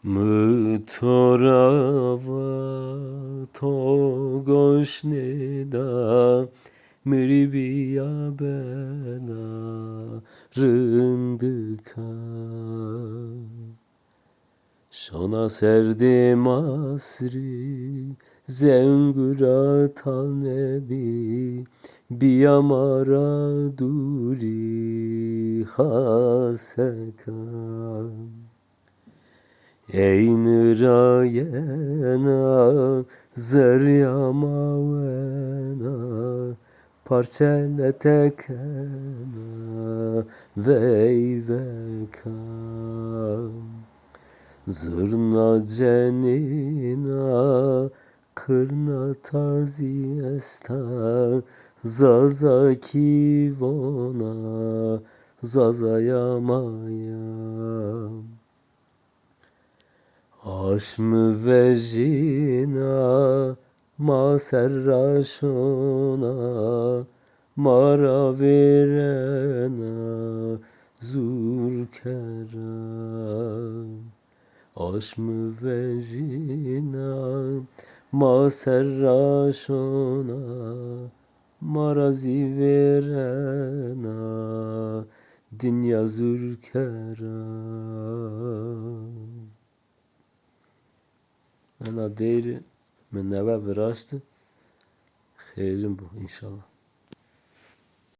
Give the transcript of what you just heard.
Mıtorava to goşneda miribiya bena rındıka şona serdim asri zengura talnebi biyamara duri haseka Eynıra yena zıryama vena parçele tekena veyveka zırna cenina kırna taziesta zaza kivona zazayamaya Aşmı vejina ma serraşona mara verena zurkera Aşmı vejina ma serraşona marazi verena dünya zurkera أنا دايري من نبع براستي خيرين بو إن شاء الله